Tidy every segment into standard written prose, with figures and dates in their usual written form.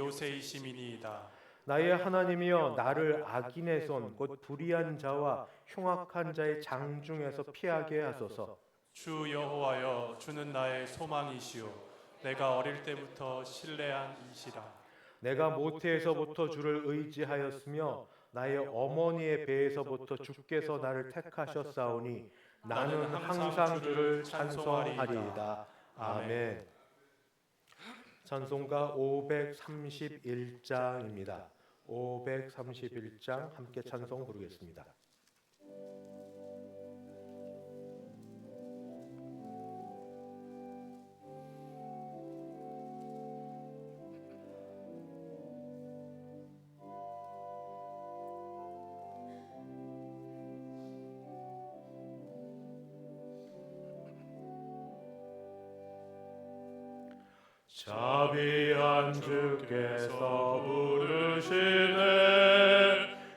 요새이심이니이다. 나의 하나님이여 나를 악인의 손 곧 불의한 자와 흉악한 자의 장중에서 피하게 하소서. 주 여호와여, 주는 나의 소망이시오. 내가 어릴 때부터 신뢰한 이시라. 내가 모태에서부터 주를 의지하였으며 나의 어머니의 배에서부터 주께서 나를 택하셨사오니 나는 항상 주를 찬송하리이다. 아멘. 찬송가 531장입니다. 531장 함께 찬송 부르겠습니다. 자비한 주께서 부르시네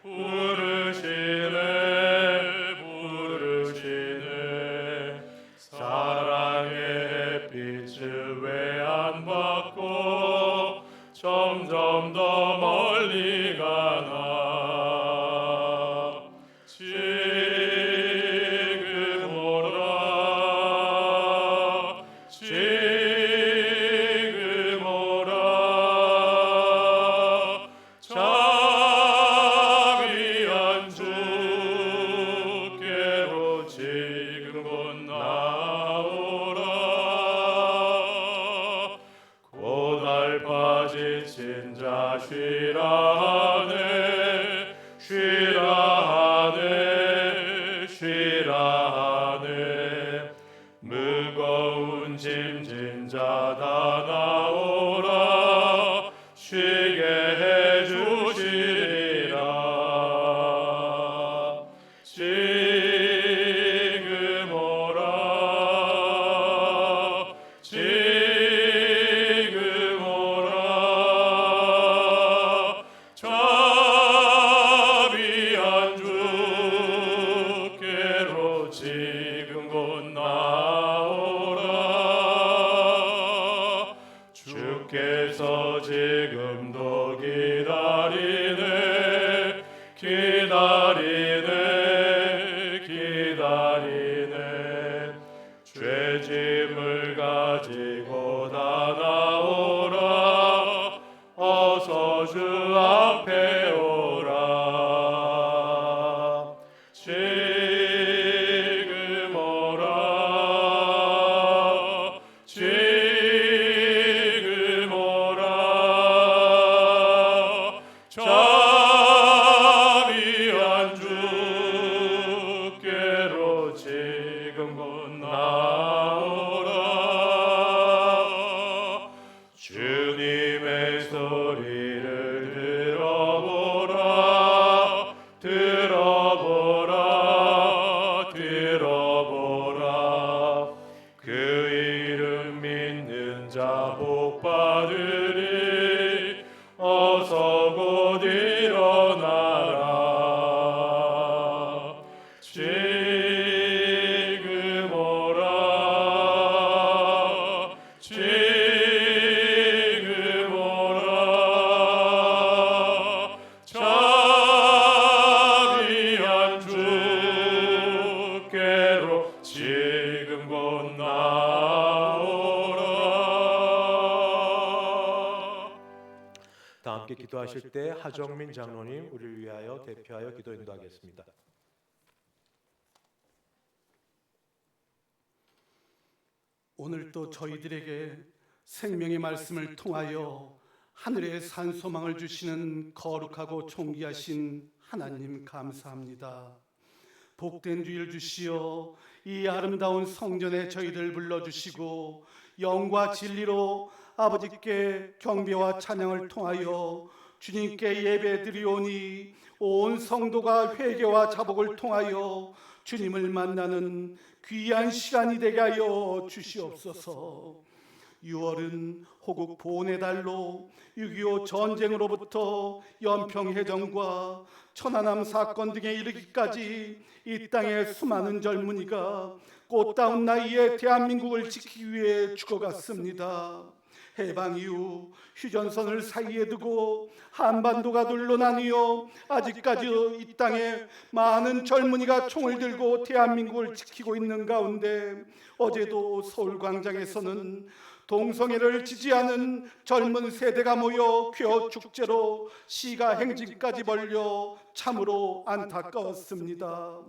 부르시네 부르시네 사랑의 햇빛을 왜 안 받고 점점 더 멀리 가나 지금 오라 지금 오라 자비한 주께로 지금 곧 나오라 고날 빠진 진자 쉬라 하네 쉬라 하네 쉬라 하네 무거운 짐진 자 다 나오라 쉬게 해주시리라 지금 오라 지금 오라 자비한 주께로 지금 곧 나오라 주께서 지금도 기다리네 기다리네 기다리네 죄짐을 가지고 다 나오라 어서 주 앞에 오라 지금 오라 지금 오라 자비한 주께로 지금 곧 나오라 주님의 소리를 들어보라 들어보라 들어보라 그 이름 믿는 자 복 받으리 어서 곧 일어나라 지금 오라 지금 오라 자비한 주께로 지금 곧 나오라. 다 함께 기도하실 때 하정민 장로님 우리를 위하여 대표하여 기도 인도하겠습니다. 오늘도 저희들에게 생명의 말씀을 통하여 하늘의 산소망을 주시는 거룩하고 존귀하신 하나님 감사합니다. 복된 주일 주시어 이 아름다운 성전에 저희들 불러주시고 영과 진리로 아버지께 경배와 찬양을 통하여 주님께 예배드리오니 온 성도가 회개와 자복을 통하여 주님을 만나는 귀한 시간이 되게 하여 주시옵소서. 6월은 호국 보훈의 달로 6.25 전쟁으로부터 연평해전과 천안함 사건 등에 이르기까지 이 땅의 수많은 젊은이가 꽃다운 나이에 대한민국을 지키기 위해 죽어갔습니다. 해방 이후 휴전선을 사이에 두고 한반도가 둘로 나뉘어 아직까지 이 땅에 많은 젊은이가 총을 들고 대한민국을 지키고 있는 가운데 어제도 서울광장에서는 동성애를 지지하는 젊은 세대가 모여 퀴어 축제로 시가 행진까지 벌려 참으로 안타까웠습니다.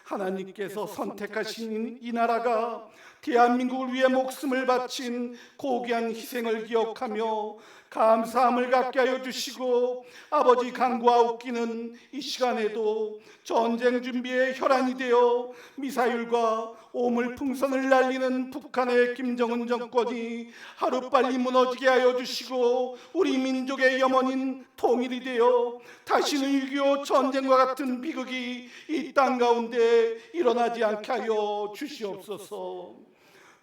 하나님께서 선택하신 이 나라가 대한민국을 위해 목숨을 바친 고귀한 희생을 기억하며 감사함을 갖게 하여 주시고, 아버지 강구와 웃기는 이 시간에도 전쟁 준비에 혈안이 되어 미사일과 오물풍선을 날리는 북한의 김정은 정권이 하루빨리 무너지게 하여 주시고, 우리 민족의 염원인 통일이 되어 다시는 6.25 전쟁과 같은 비극이 이 땅 가운데 일어나지 않게 하여 주시옵소서.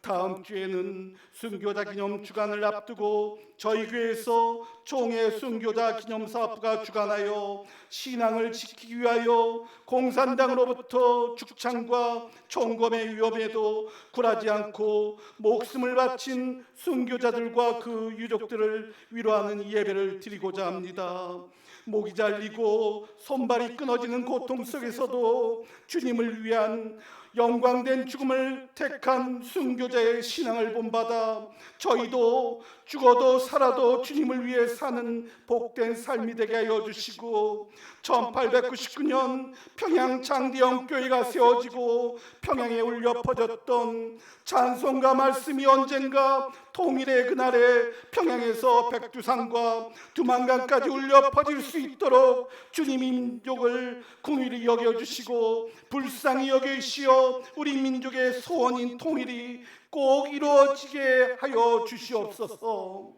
다음 주에는 순교자 기념 주간을 앞두고 저희 교회에서 총회 순교자 기념 사업부가 주관하여 신앙을 지키기 위하여 공산당으로부터 죽창과 총검의 위험에도 굴하지 않고 목숨을 바친 순교자들과 그 유족들을 위로하는 예배를 드리고자 합니다. 목이 잘리고 손발이 끊어지는 고통 속에서도 주님을 위한 영광된 죽음을 택한 순교자의 신앙을 본받아 저희도 죽어도 살아도 주님을 위해 사는 복된 삶이 되게 하여 주시고, 1899년 평양 장대영 교회가 세워지고 평양에 울려 퍼졌던 찬송가 말씀이 언젠가 통일의 그날에 평양에서 백두산과 두만강까지 울려 퍼질 수 있도록 주님이 민족을 긍휼히 여겨주시고 불쌍히 여기시어 우리 민족의 소원인 통일이 꼭 이루어지게 하여 주시옵소서.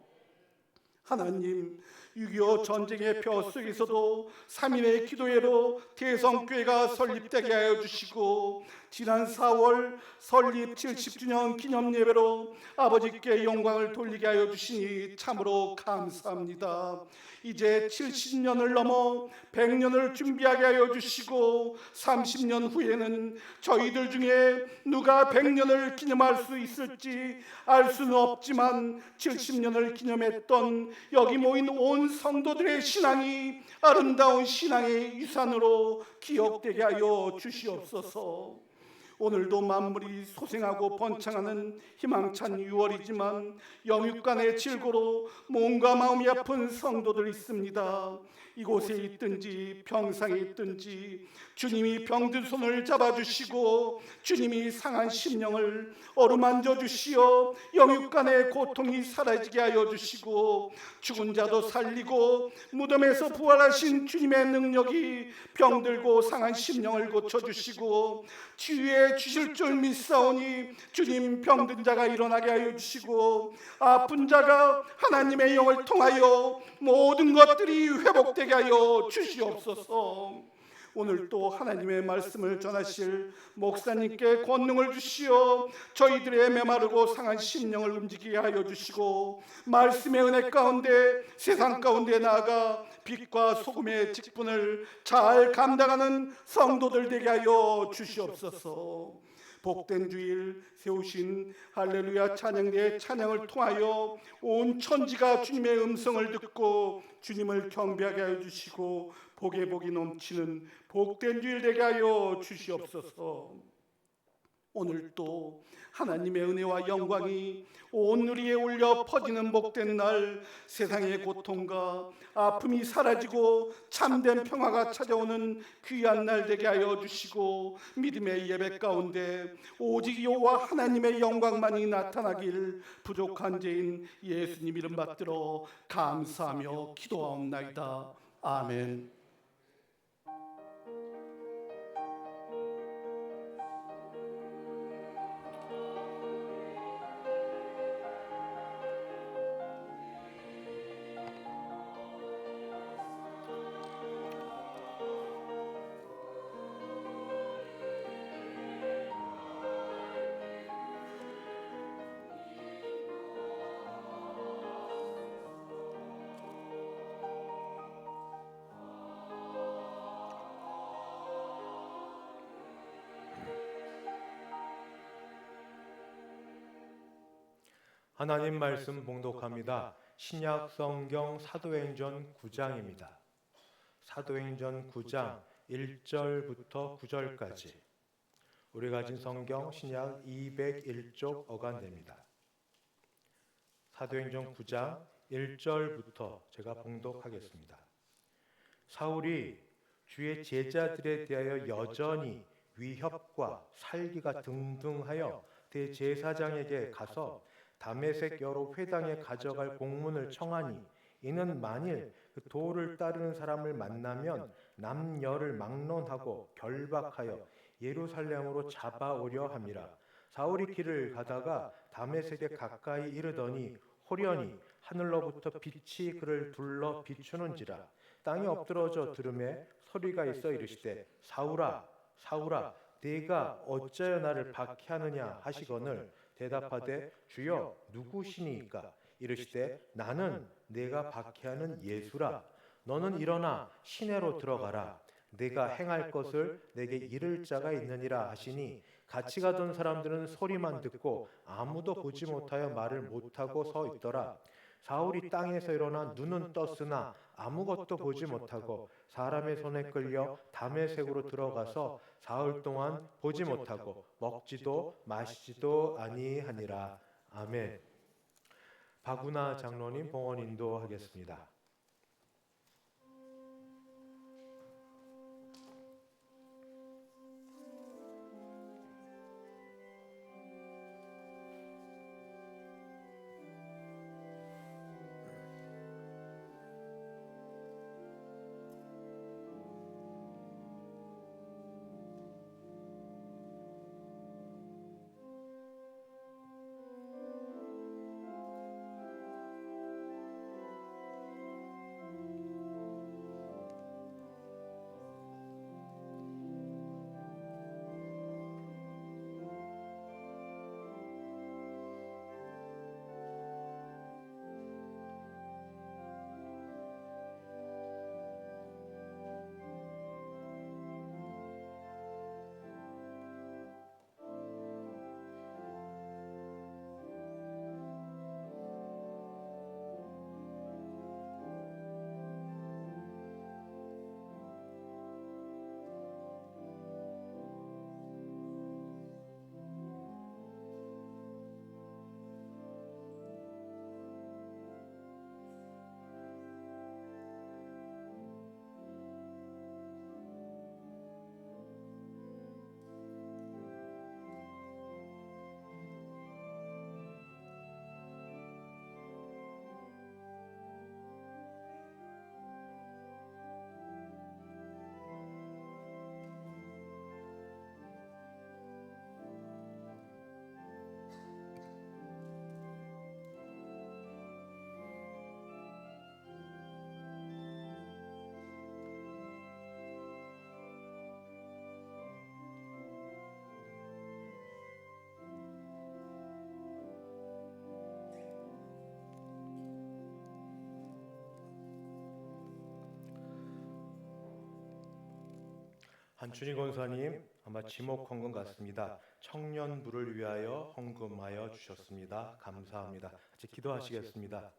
하나님, 6.25 전쟁의 표 속에서도 3인의 기도회로 대성교회가 설립되게 하여 주시고, 지난 4월 설립 70주년 기념 예배로 아버지께 영광을 돌리게 하여 주시니 참으로 감사합니다. 이제 70년을 넘어 100년을 준비하게 하여 주시고, 30년 후에는 저희들 중에 누가 100년을 기념할 수 있을지 알 수는 없지만 70년을 기념했던 여기 모인 온 성도들의 신앙이 아름다운 신앙의 유산으로 기억되게 하여 주시옵소서. 오늘도 만물이 소생하고 번창하는 희망찬 6월이지만 영육간의 질고로 몸과 마음이 아픈 성도들 있습니다. 이곳에 있든지 평상에 있든지 주님이 병든 손을 잡아주시고 주님이 상한 심령을 어루만져 주시어 영육간의 고통이 사라지게 하여 주시고, 죽은 자도 살리고 무덤에서 부활하신 주님의 능력이 병들고 상한 심령을 고쳐주시고 치유해 주실 줄 믿사오니 주님, 병든 자가 일어나게 하여 주시고 아픈 자가 하나님의 영을 통하여 모든 것들이 회복되게 하여 주시옵소서. 오늘 또 하나님의 말씀을 전하실 목사님께 권능을 주시어 저희들의 메마르고 상한 심령을 움직이게 하여 주시고, 말씀의 은혜 가운데 세상 가운데 나아가 빛과 소금의 직분을 잘 감당하는 성도들 되게 하여 주시옵소서. 복된 주일 세우신 할렐루야 찬양대의 찬양을 통하여 온 천지가 주님의 음성을 듣고 주님을 경배하게 하여 주시고 복에 복이 넘치는 복된 주일 되게 하여 주시옵소서. 오늘도 하나님의 은혜와 영광이 온 누리에 울려 퍼지는 복된 날, 세상의 고통과 아픔이 사라지고 참된 평화가 찾아오는 귀한 날 되게 하여 주시고, 믿음의 예배 가운데 오직 여호와 하나님의 영광만이 나타나길 부족한 죄인 예수님 이름 받들어 감사하며 기도하옵나이다. 아멘. 하나님 말씀 봉독합니다. 신약 성경 사도행전 9장입니다. 사도행전 9장 1절부터 9절까지 우리가 가진 성경 신약 201쪽 어간됩니다. 사도행전 9장 1절부터 제가 봉독하겠습니다. 사울이 주의 제자들에 대하여 여전히 위협과 살기가 등등하여 대제사장에게 가서 다메섹 여러 회당에 가져갈 공문을 청하니 이는 만일 그 도를 따르는 사람을 만나면 남녀를 막론하고 결박하여 예루살렘으로 잡아오려 함이라. 사울이 길을 가다가 다메섹에 가까이 이르더니 호련히 하늘로부터 빛이 그를 둘러 비추는지라. 땅에 엎드러져 들음에 소리가 있어 이르시되 사울아 사울아 네가 어찌하여 나를 박해하느냐 하시거늘 대답하되 주여 누구시니까? 이르시되 나는 네가 박해하는 예수라. 너는 일어나 시내로 들어가라. 네가 행할 것을 내게 이를 자가 있느니라 하시니 같이 가던 사람들은 소리만 듣고 아무도 보지 못하여 말을 못하고 서 있더라. 사울이 땅에서 일어나 눈은 떴으나 아무것도 보지 못하고 사람의 손에 끌려 다메섹으로 들어가서 사흘 동안 보지 못하고 먹지도 마시지도 아니하니라. 아멘. 박운하 장로님 봉헌 인도하겠습니다. 한춘희 권사님 아마 지목한 것 같습니다. 청년부를 위하여 헌금하여 주셨습니다. 감사합니다. 같이 기도하시겠습니다.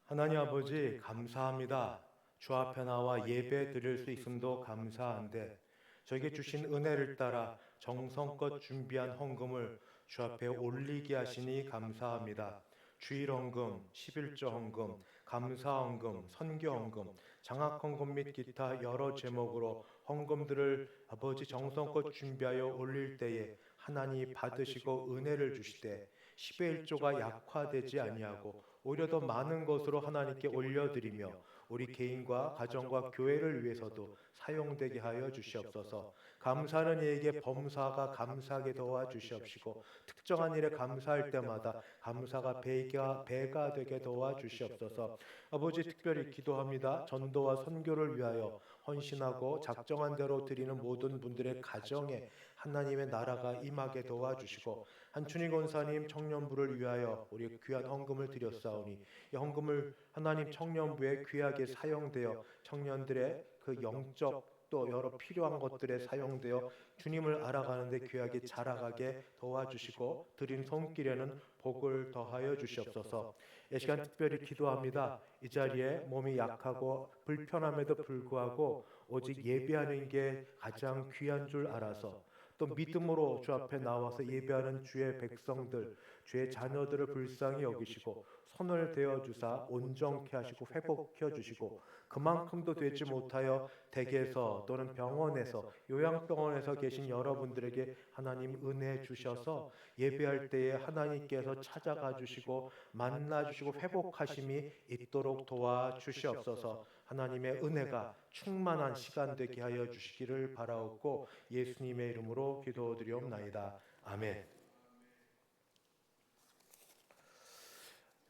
하나님 아버지 감사합니다. 주 앞에 나와 예배 드릴 수 있음도 감사한데 저에게 주신 은혜를 따라 정성껏 준비한 헌금을 주 앞에 올리게 하시니 감사합니다. 주일 헌금, 11조 헌금, 감사 헌금, 선교 헌금, 장학 헌금 및 기타 여러 제목으로 헌금들을 아버지 정성껏 준비하여 올릴 때에 하나님 받으시고 은혜를 주시되 10의 1조가 약화되지 아니하고 오히려 더 많은 것으로 하나님께 올려드리며 우리 개인과 가정과 교회를 위해서도 사용되게 하여 주시옵소서. 감사하는 이에게 범사가 감사하게 도와주시옵시고 특정한 일에 감사할 때마다 감사가 배가 되게 도와주시옵소서. 아버지 특별히 기도합니다. 전도와 선교를 위하여 헌신하고 작정한 대로 드리는 모든 분들의 가정에 하나님의 나라가 임하게 도와주시고 한춘희 권사님 청년부를 위하여 우리 귀한 헌금을 드렸사오니 이 헌금을 하나님 청년부에 귀하게 사용되어 청년들의 그 영적 또 여러 필요한 것들에 사용되어 주님을 알아가는 데 귀하게 자라가게 도와주시고 드린 손길에는 복을 더하여 주시옵소서. 이 시간 특별히 기도합니다. 이 자리에 몸이 약하고 불편함에도 불구하고 오직 예배하는 게 가장 귀한 줄 알아서 또 믿음으로 주 앞에 나와서 예배하는 주의 백성들, 주의 자녀들을 불쌍히 여기시고 손을 대어 주사 온전케 하시고 회복해 주시고 그만큼도 되지 못하여 댁에서 또는 병원에서 요양병원에서 계신 여러분들에게 하나님 은혜 주셔서 예배할 때에 하나님께서 찾아가 주시고 만나 주시고 회복하심이 있도록 도와주시옵소서. 하나님의 은혜가 충만한 시간 되게 하여 주시기를 바라옵고 예수님의 이름으로 기도드리옵나이다. 아멘.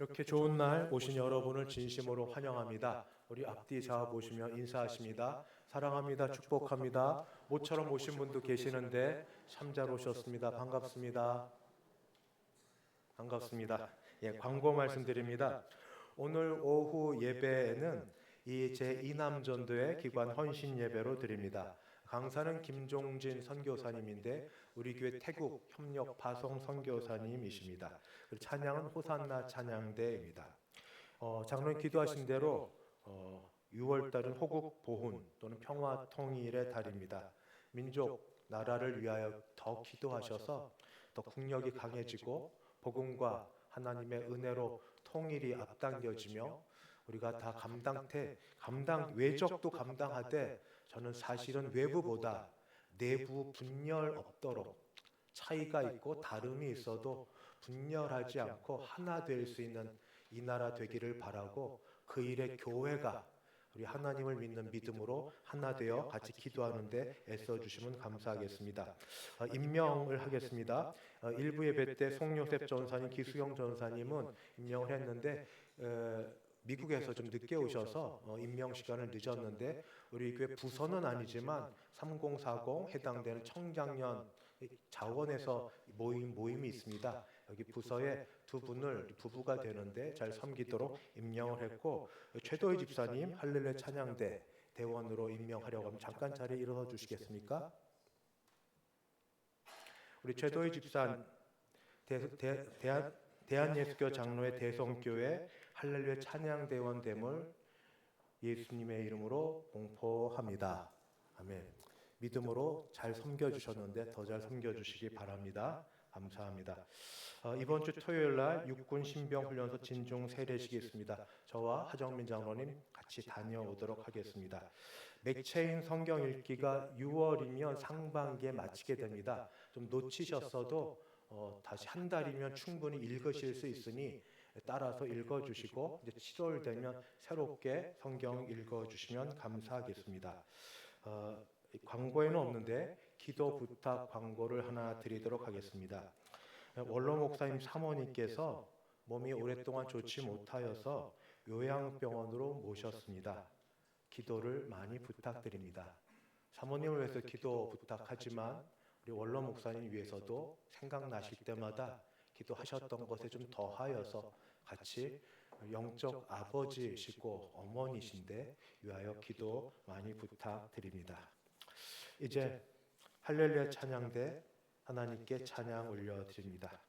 이렇게 좋은 날 오신 여러분을 진심으로 환영합니다. 우리 앞뒤 좌우 보시며 인사하십니다. 사랑합니다. 축복합니다. 모처럼 오신 분도 계시는데 참 잘 오셨습니다. 반갑습니다. 반갑습니다. 예, 광고 말씀드립니다. 오늘 오후 예배에는 이 제2남전도의 기관 헌신 예배로 드립니다. 강사는 김종진 선교사님인데 우리 교회 태국 협력 파송 선교사님이십니다. 그리고 찬양은 호산나 찬양대입니다. 장로님 기도하신 대로 6월달은 호국 보훈 또는 평화 통일의 달입니다. 민족 나라를 위하여 더 기도하셔서 더 국력이 강해지고 복음과 하나님의 은혜로 통일이 앞당겨지며 우리가 다 외적도 감당하되 저는 사실은 외부보다 내부 분열 없도록 차이가 있고 다름이 있어도 분열하지 않고 하나 될 수 있는 이 나라 되기를 바라고 그 일에 교회가 우리 하나님을 믿는 믿음으로 하나 되어 같이 기도하는데 애써주시면 감사하겠습니다. 임명을 하겠습니다. 일부 예배 때 송요셉 전사님, 기수영 전사님은 임명을 했는데 미국에서 좀 늦게 오셔서 임명 시간을 늦었는데 우리 교회 부서는 아니지만 3040 해당되는 청장년 자원에서 모임이 있습니다. 여기 부서에 두 분을 부부가 되는데 잘 섬기도록 임명을 했고 최도희 집사님 할렐루야 찬양대 대원으로 임명하려고 하면 잠깐 자리에 일어나 주시겠습니까? 우리 최도희 집사 대한예수교 장로회 대성교회 할렐루야 찬양대원 됨을 예수님의 이름으로 공포합니다. 아멘. 믿음으로 잘 섬겨주셨는데 더 잘 섬겨주시기 바랍니다. 감사합니다. 이번 주 토요일 날 육군 신병 훈련소 진중 세례식이 있습니다. 저와 하정민 장로님 같이 다녀오도록 하겠습니다. 맥체인 성경 읽기가 6월이면 상반기에 마치게 됩니다. 좀 놓치셨어도 다시 한 달이면 충분히 읽으실 수 있으니 따라서 읽어주시고 이제 7월 되면 새롭게 성경 읽어주시면 감사하겠습니다. 광고에는 없는데 기도 부탁 광고를 하나 드리도록 하겠습니다. 원로 목사님 사모님께서 몸이 오랫동안 좋지 못하여서 요양병원으로 모셨습니다. 기도를 많이 부탁드립니다. 사모님을 위해서 기도 부탁하지만 우리 원로 목사님 위해서도 생각나실 때마다 기도하셨던 것에 좀 더하여서 같이 영적 아버지시고 어머니신데 위하여 기도 많이 부탁드립니다. 이제 할렐루야 찬양대 하나님께 찬양 올려드립니다.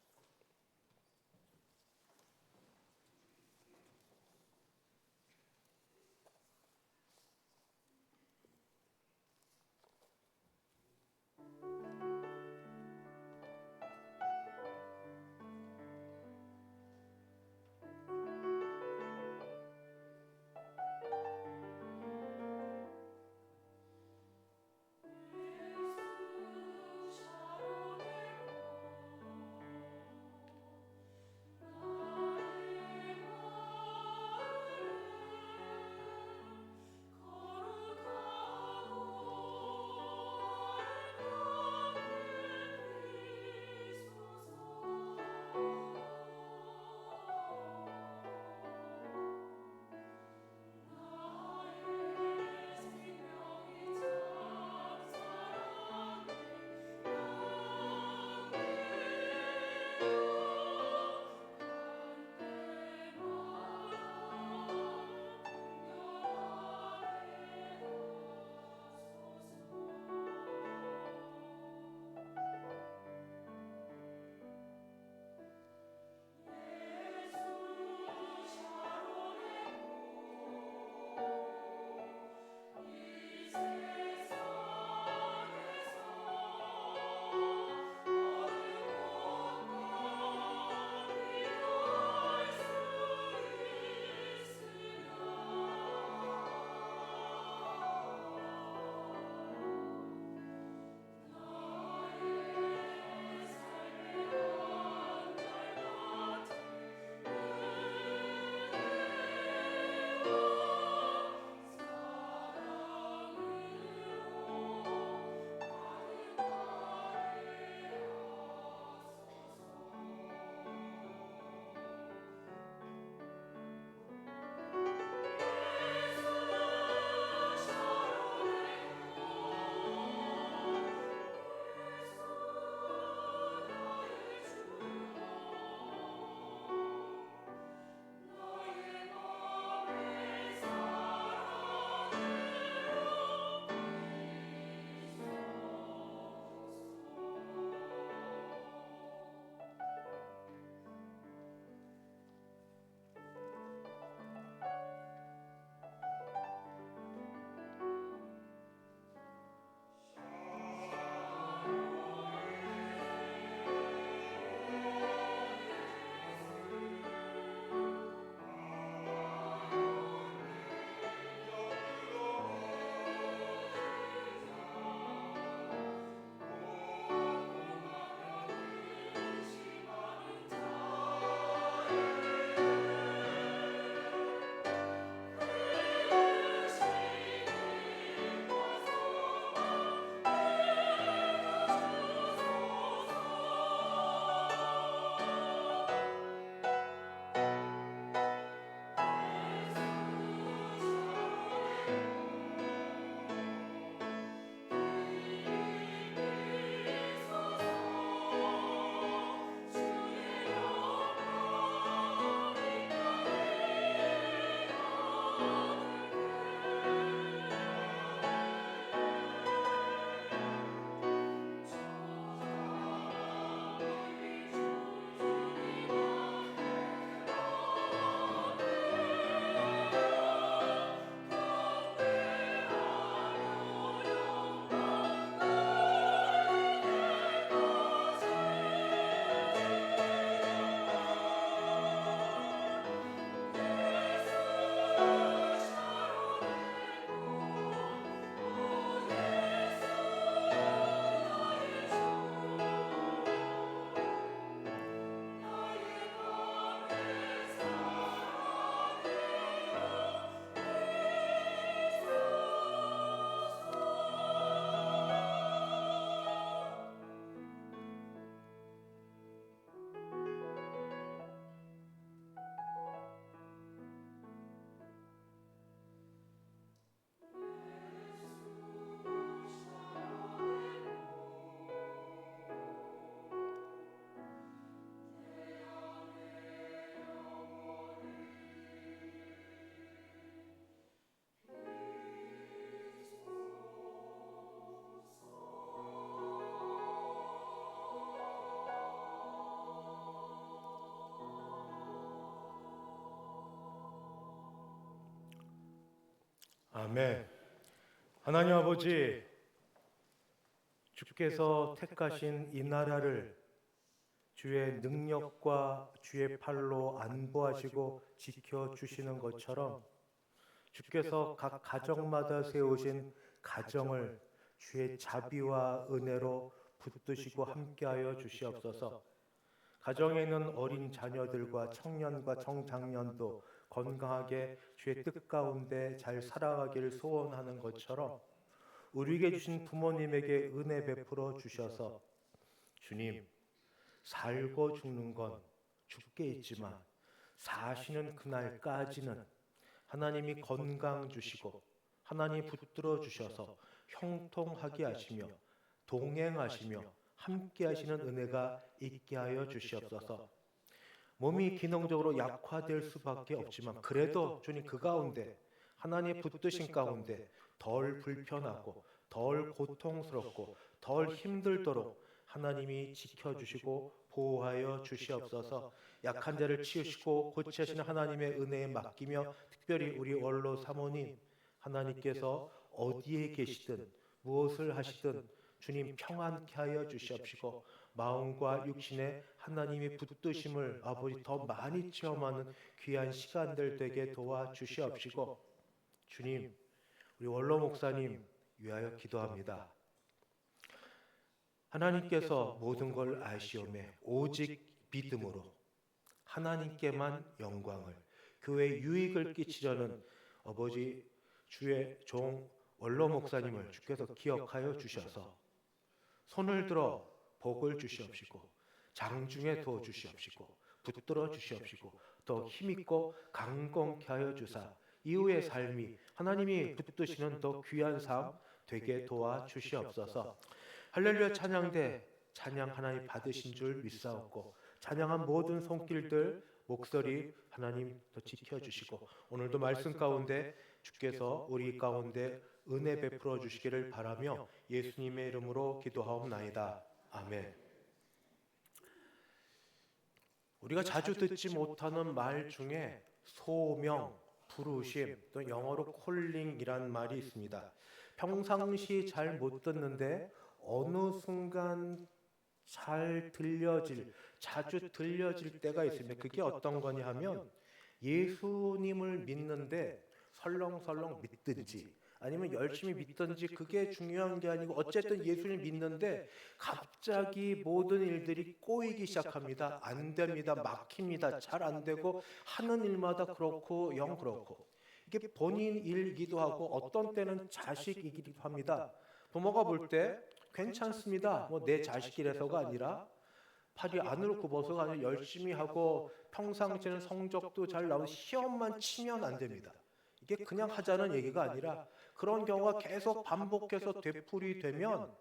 아멘. 하나님 아버지, 주께서 택하신 이 나라를 주의 능력과 주의 팔로 안보하시고 지켜주시는 것처럼 주께서 각 가정마다 세우신 가정을 주의 자비와 은혜로 붙드시고 함께하여 주시옵소서. 가정에 있는 어린 자녀들과 청년과 청장년도 건강하게 주의 뜻 가운데 잘 살아가기를 소원하는 것처럼 우리에게 주신 부모님에게 은혜 베풀어 주셔서 주님, 살고 죽는 건 죽게 있지만 사시는 그날까지는 하나님이 건강 주시고 하나님이 붙들어 주셔서 형통하게 하시며 동행하시며 함께 하시는 은혜가 있게 하여 주시옵소서. 몸이 기능적으로 약화될 수밖에 없지만 그래도 주님 그 가운데 하나님의 붙드신 가운데 덜 불편하고 덜 고통스럽고 덜 힘들도록 하나님이 지켜주시고 보호하여 주시옵소서. 약한 자를 치우시고 고치시는 하나님의 은혜에 맡기며 특별히 우리 원로 사모님 하나님께서 어디에 계시든 무엇을 하시든 주님 평안케 하여 주시옵시고 마음과 육신에 하나님이 붙드심을 아버지 더 많이 체험하는 귀한 시간들 되게 도와주시옵시고 주님, 우리 원로 목사님 위하여 기도합니다. 하나님께서 모든 걸 아시오매 오직 믿음으로 하나님께만 영광을 교회에 유익을 끼치려는 아버지 주의 종 원로 목사님을 주께서 기억하여 주셔서 손을 들어 복을 주시옵시고 장중에 도와 주시옵시고 붙들어 주시옵시고 더 힘있고 강건케 하여 주사 이후의 삶이 하나님이 붙드시는 더 귀한 삶 되게 도와 주시옵소서. 할렐루야 찬양대 찬양 하나님 받으신 줄 믿사옵고 찬양한 모든 손길들 목소리 하나님 더 지켜주시고 오늘도 말씀 가운데 주께서 우리 가운데 은혜 베풀어 주시기를 바라며 예수님의 이름으로 기도하옵나이다. 아멘. 우리가 자주 듣지 못하는 말 중에 소명, 부르심, 또 영어로 콜링이란 말이 있습니다. 평상시 잘 못 듣는데 어느 순간 잘 들려질, 자주 들려질 때가 있습니다. 그게 어떤 거냐 하면 예수님을 믿는데 설렁설렁 믿든지 아니면 열심히 믿든지 그게 중요한 게 아니고 어쨌든 예수님 믿는데 갑자기 모든 일들이 꼬이기 시작합니다. 안 됩니다. 막힙니다. 잘 안 되고 하는 일마다 그렇고 영 그렇고 이게 본인 일이기도 하고 어떤 때는 자식이기도 합니다. 부모가 볼 때 괜찮습니다. 뭐 내 자식이라서가 아니라 팔이 안으로 굽어서가 아니라 열심히 하고 평상시에는 성적도 잘 나오고 시험만 치면 안 됩니다. 이게 그냥 하자는 얘기가 아니라 그런 경우가 계속 반복해서 되풀이되면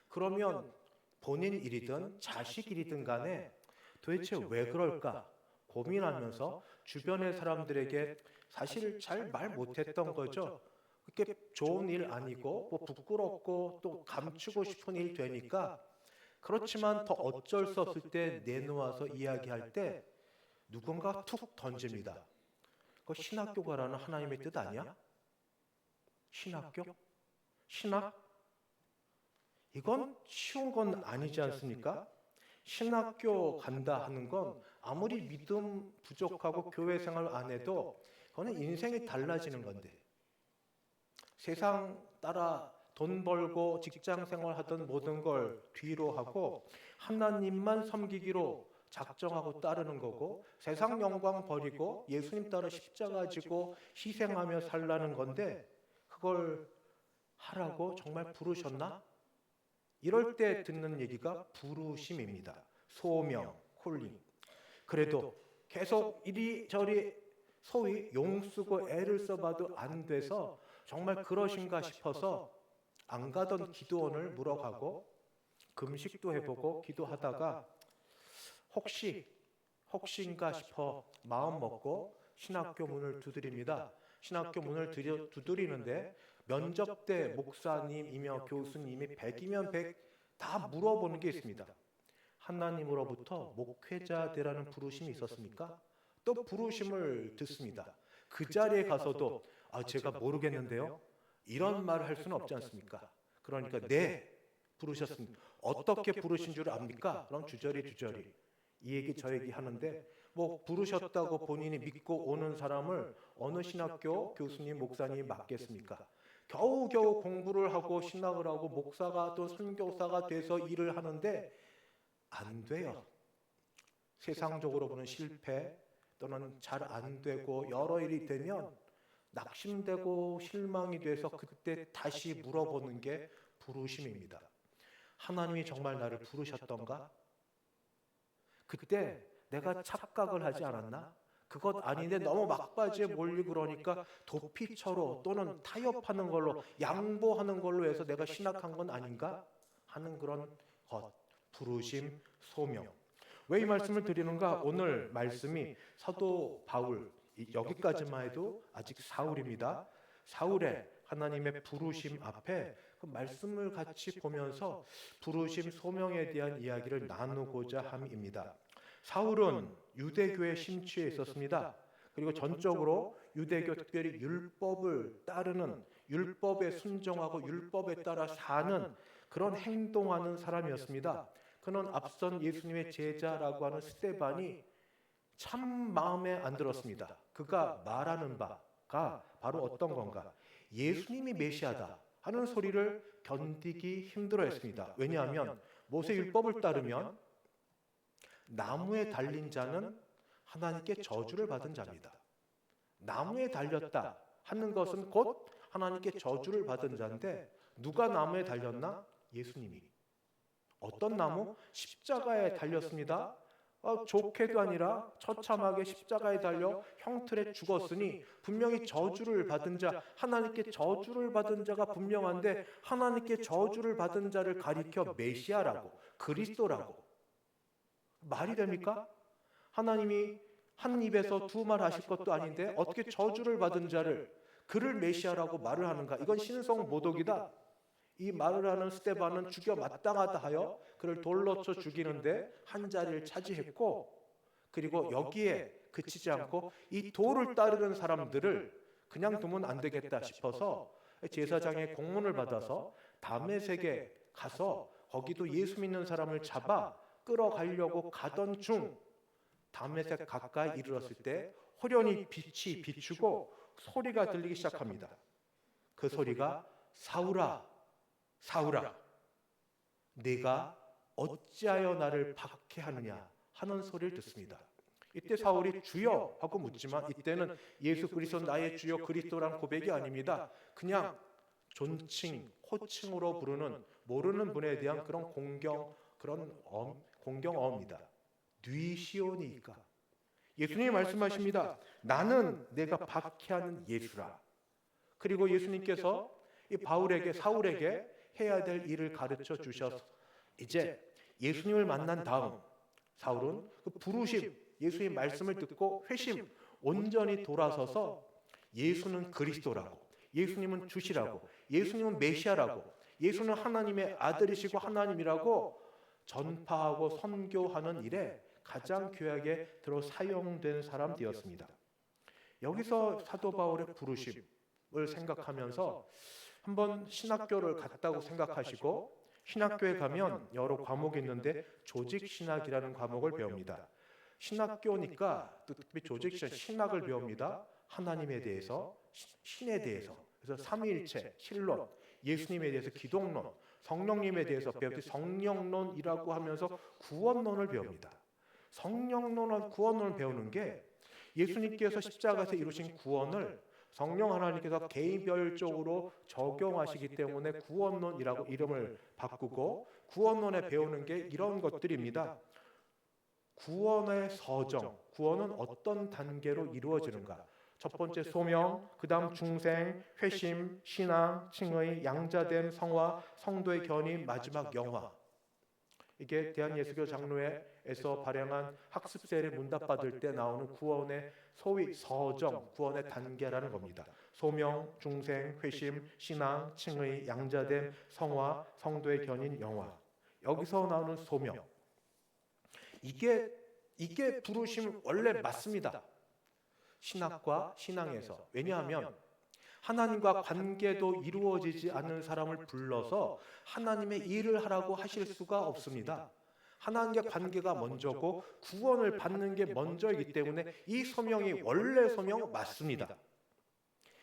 그러면 본인 일이든 자식 일이든 간에 도대체 왜 그럴까 고민하면서 주변의 사람들에게 사실 잘 말 못했던 거죠. 그게 좋은 일 아니고 뭐 부끄럽고 또 감추고 싶은 일 되니까 그렇지만 더 어쩔 수 없을 때 내놓아서 이야기할 때 누군가 툭 던집니다. 그 신학교 가라는 하나님의 뜻 아니야? 신학교? 신학? 이건 쉬운 건 아니지 않습니까? 신학교 간다 하는 건 아무리 믿음 부족하고 교회 생활 안 해도 그거는 인생이 달라지는 건데 세상 따라 돈 벌고 직장 생활하던 모든 걸 뒤로 하고 하나님만 섬기기로 작정하고 따르는 거고 세상 영광 버리고 예수님 따라 십자가 지고 희생하며 살라는 건데 그걸 하라고 정말 부르셨나? 이럴 때 듣는 얘기가 부르심입니다. 소명, 콜링. 그래도 계속 이리저리 소위 용쓰고 애를 써봐도 안 돼서 정말 그러신가 싶어서 안 가던 기도원을 물어가고 금식도 해보고 기도하다가 혹시인가 싶어 마음 먹고 신학교 문을 두드립니다. 신학교 문을 두드리는데 면접 때 목사님이며 교수님이 100이면 100 다 물어보는 게 있습니다. 하나님으로부터 목회자 되라는 부르심이 있었습니까? 또 부르심을 듣습니다. 그 자리에 가서도 제가 모르겠는데요. 이런 말을 할 수는 없지 않습니까? 그러니까 네, 부르셨습니다. 어떻게 부르신 줄 압니까? 그럼 주저리 이 얘기 저 얘기 하는데 뭐 부르셨다고 본인이 믿고 오는 사람을 어느 신학교 교수님 목사님이 맡겠습니까? 겨우겨우 공부를 하고 신학을 하고 목사가 또 선교사가 돼서 일을 하는데 안 돼요. 세상적으로 보는 실패 또는 잘 안 되고 여러 일이 되면 낙심되고 실망이 돼서 그때 다시 물어보는 게 부르심입니다. 하나님이 정말 나를 부르셨던가? 그때 내가 착각을 하지 않았나? 그것 아닌데 너무 막바지에 몰리고 그러니까 도피처로 또는 타협하는 걸로 양보하는 걸로 해서 내가 신학한 건 아닌가? 하는 그런 것, 부르심, 소명. 왜 이 말씀을 드리는가? 오늘 말씀이 사도 바울 여기까지만 해도 아직 사울입니다. 사울의 하나님의 부르심 앞에 그 말씀을 같이 보면서 부르심 소명에 대한 이야기를 나누고자 함입니다. 사울은 유대교에 심취해 있었습니다. 그리고 전적으로 유대교 특별히 율법을 따르는 율법에 순종하고 율법에 따라 사는 그런 행동하는 사람이었습니다. 그는 앞선 예수님의 제자라고 하는 스데반이 참 마음에 안 들었습니다. 그가 말하는 바가 바로 어떤 건가? 예수님이 메시아다 하는 소리를 견디기 힘들어했습니다. 왜냐하면 모세 율법을 따르면 나무에 달린 자는 하나님께 저주를 받은 자입니다. 나무에 달렸다 하는 것은 곧 하나님께 저주를 받은 자인데 누가 나무에 달렸나? 예수님이. 어떤 나무? 십자가에 달렸습니다. 좋게도 아니라 처참하게 십자가에 달려 형틀에 죽었으니 분명히 저주를 받은 자, 하나님께 저주를 받은 자가 분명한데 하나님께 저주를 받은 자를 가리켜 메시아라고, 그리스도라고. 말이 됩니까? 하나님이 한 입에서 두 말 하실 것도 아닌데 어떻게 저주를 받은 자를 그를 메시아라고 말을 하는가? 이건 신성 모독이다. 이 말을 하는 스데반은 죽여 마땅하다 하여 그를 돌로 쳐 죽이는데 한 자리를 차지했고, 그리고 여기에 그치지 않고 이 도를 따르는 사람들을 그냥 두면 안 되겠다 싶어서 제사장의 공문을 받아서 다메섹에 가서 거기도 예수 믿는 사람을 잡아 끌어가려고 가던 중 다메섹 가까이 이르렀을 때 호련히 빛이 비추고 소리가 들리기 시작합니다. 그 소리가 사울아, 사울아, 네가 어찌하여 나를 박해하느냐 하는 소리를 듣습니다. 이때 사울이 주여 하고 묻지만 이때는 예수 그리스도 나의 주여 그리스도란 고백이 아닙니다. 그냥 존칭, 호칭으로 부르는 모르는 분에 대한 그런 공경어입니다. 뉘시오니까. 예수님이 말씀하십니다. 나는 내가 박해하는 예수라. 그리고 예수님께서 이 바울에게, 사울에게 해야 될 일을 가르쳐 주셔서 이제 예수님을 만난 다음 사울은 그 부르심, 예수의 말씀을 듣고 회심, 온전히 돌아서서 예수는 그리스도라고, 예수님은 주시라고, 예수님은 메시아라고, 예수는 하나님의 아들이시고 하나님이라고 전파하고 선교하는 일에 가장 귀하게 들어 사용된 사람 되었습니다. 여기서 사도 바울의 부르심을 생각하면서 한번 신학교를 갔다고 생각하시고, 신학교에 가면 여러 과목이 있는데 조직신학이라는 과목을 배웁니다. 신학교니까 또 특히 조직신학, 신학을 배웁니다. 하나님에 대해서, 신에 대해서, 그래서 삼위일체, 신론, 예수님에 대해서 기독론, 성령님에 대해서 배우듯이 성령론이라고 하면서 구원론을 배웁니다. 성령론과 구원론을 배우는 게 예수님께서 십자가에서 이루신 구원을 성령 하나님께서 개인별적으로 적용하시기 때문에 구원론이라고 이름을 바꾸고, 구원론에 배우는 게 이런 것들입니다. 구원의 서정, 구원은 어떤 단계로 이루어지는가? 첫 번째 소명, 그 다음 중생, 회심, 신앙, 칭의, 양자됨, 성화, 성도의 견인, 마지막 영화. 이게 대한예수교 장로회에서 발행한 학습세를 문답받을 때 나오는 구원의 소위 서정, 구원의 단계라는 겁니다. 소명, 중생, 회심, 신앙, 칭의, 양자됨, 성화, 성도의 견인, 영화. 여기서 나오는 소명. 이게 부르심 원래 맞습니다. 신학과 신앙에서. 왜냐하면 하나님과 관계도 이루어지지 않는 사람을 불러서 하나님의 일을 하라고 하실 수가 없습니다. 하나님과 관계가 먼저고 구원을 받는 게 먼저이기 때문에 이 소명이 원래 소명 맞습니다.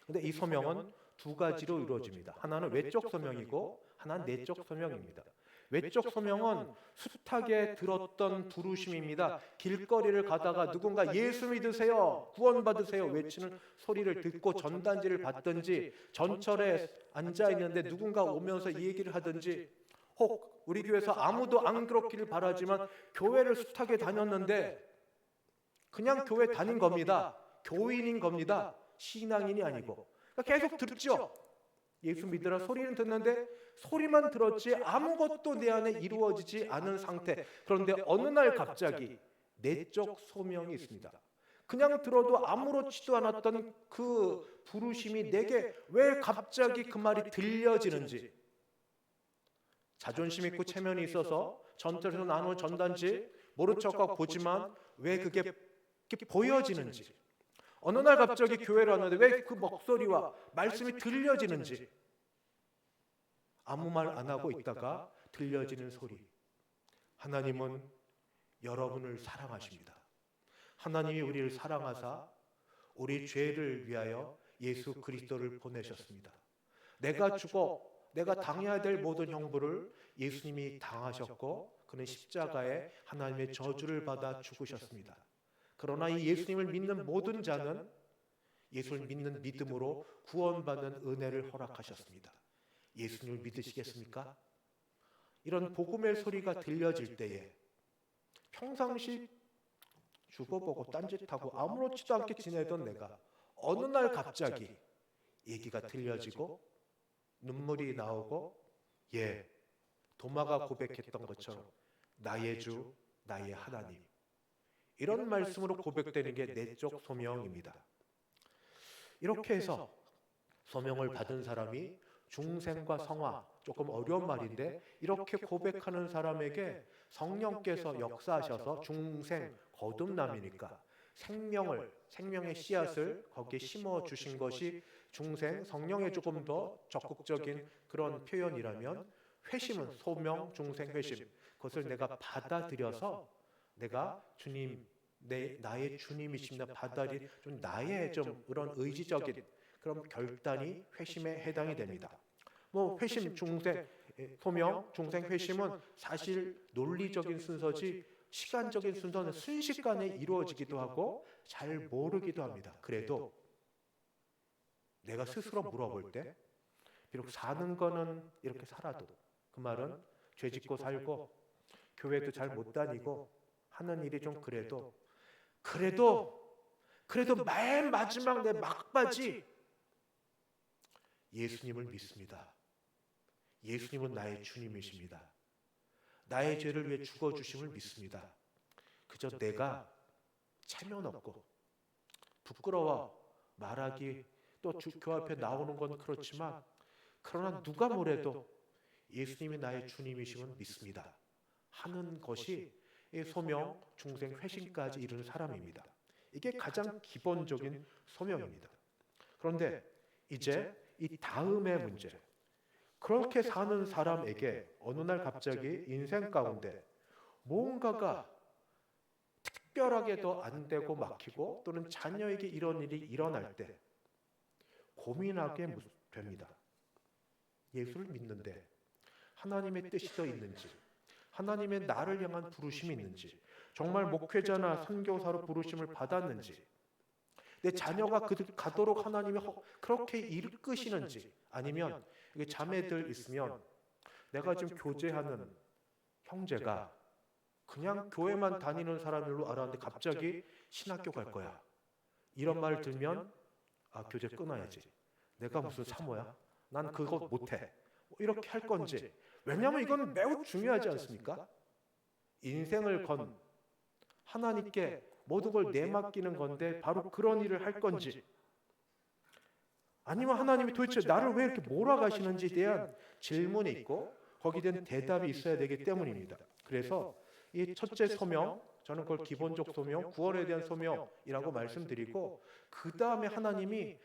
근데 이 소명은 두 가지로 이루어집니다. 하나는 외적 소명이고 하나는 내적 소명입니다. 외적 소명은 숱하게 들었던 부르심입니다. 길거리를 가다가 누군가 예수 믿으세요, 구원 받으세요 외치는 소리를 듣고 전단지를 받든지, 전철에 앉아 있는데 누군가 오면서 이 얘기를 하든지, 혹 우리 교회에서 아무도 안 그렇기를 바라지만 교회를 숱하게 다녔는데 그냥 교회 다닌 겁니다. 교인인 겁니다. 신앙인이 아니고. 그러니까 계속 듣죠. 예수 믿으라 소리는 듣는데 소리만 들었지 아무것도 내 안에 이루어지지 않은 상태. 그런데 어느 날 갑자기 내적 소명이 있습니다. 그냥 들어도 아무렇지도 않았던 그 부르심이 내게 왜 갑자기 그 말이 들려지는지, 자존심 있고 체면이 있어서 전철에서 나누는 전단지 모른 척하고 보지만 왜 그게 보여지는지, 어느 날 갑자기 교회를 왔는데 왜 그 목소리와 말씀이 들려지는지, 아무 말 안 하고 있다가 들려지는 소리. 하나님은 여러분을 사랑하십니다. 하나님이 우리를 사랑하사 우리 죄를 위하여 예수 그리스도를 보내셨습니다. 내가 죽어 내가 당해야 될 모든 형벌을 예수님이 당하셨고 그는 십자가에 하나님의 저주를 받아 죽으셨습니다. 그러나 이 예수님을 믿는 모든 자는 예수를 믿는 믿음으로 구원받는 은혜를 허락하셨습니다. 예수님을 믿으시겠습니까? 이런 복음의 소리가 들려질 때에 평상시 죽어보고 딴짓하고 아무렇지도 않게 지내던 내가 어느 날 갑자기 얘기가 들려지고 눈물이 나오고, 도마가 고백했던 것처럼 나의 주, 나의 하나님, 이런 말씀으로 고백되는 게 내적 소명입니다. 이렇게 해서 소명을 받은 사람이 중생과 성화, 조금 어려운 말인데 이렇게 고백하는 사람에게 성령께서 역사하셔서 중생, 거듭남이니까 생명의 씨앗을 거기에 심어 주신 것이 중생, 성령의 조금 더 적극적인 그런 표현이라면, 회심은 소명, 중생, 회심, 그것을 내가 받아들여서 내가 주님, 나의 주님이십니다 받아들인 좀 나의 좀 그런 의지적인 그런 결단이 회심에 해당이 됩니다. 회심, 중생, 소명, 중생, 회심은 사실 논리적인 순서지 시간적인 순서는 순식간에 이루어지기도 하고 잘 모르기도 합니다. 그래도 내가 스스로 물어볼 때 비록 사는 거는 이렇게 살아도, 그 말은 죄 짓고 살고 교회도 잘 못 다니고 하는 일이 좀 그래도 맨 마지막 내 막바지 예수님을 믿습니다. 예수님은 나의 주님이십니다. 나의 죄를 위해 죽어주심을 믿습니다. 그저 내가 체면 없고 부끄러워 말하기, 또 교회 앞에 나오는 건 그렇지만 그러나 누가 뭐래도 예수님이 나의 주님이심을 믿습니다 하는 것이 소명, 중생, 회심까지 이르는 사람입니다. 이게 가장 기본적인 소명입니다. 그런데 이제 이 다음의 문제, 그렇게 사는 사람에게 어느 날 갑자기 인생 가운데 뭔가가 특별하게도 안 되고 막히고, 또는 자녀에게 이런 일이 일어날 때 고민하게 됩니다. 예수를 믿는데 하나님의 뜻이 더 있는지, 하나님의 나를 향한 부르심이 있는지, 정말 목회자나 선교사로 부르심을 받았는지, 내 자녀가 가도록 하나님이 그렇게 이끄시는지, 아니면 자매들 있으면 내가 지금 교제하는 형제가 그냥 교회만 다니는 사람으로 알았는데 갑자기 신학교 갈 거야, 이런 말을 들면 교제 끊어야지, 내가 무슨 사모야, 난 그거 못해, 이렇게 할 건지. 왜냐하면 이건 매우 중요하지 않습니까? 인생을 건 하나님께 모든 걸 내맡기는 건데 바로 그런 일을 할 건지, 아니면 하나님이 도대체 나를 왜 이렇게 몰아가시는지에 대한 질문이 있고 거기에 대한 대답이 있어야 되기 때문입니다. 그래서 이 첫째 소명, 저는 그걸 기본적 소명, 구원에 대한 소명이라고 말씀드리고, 그 다음에 하나님이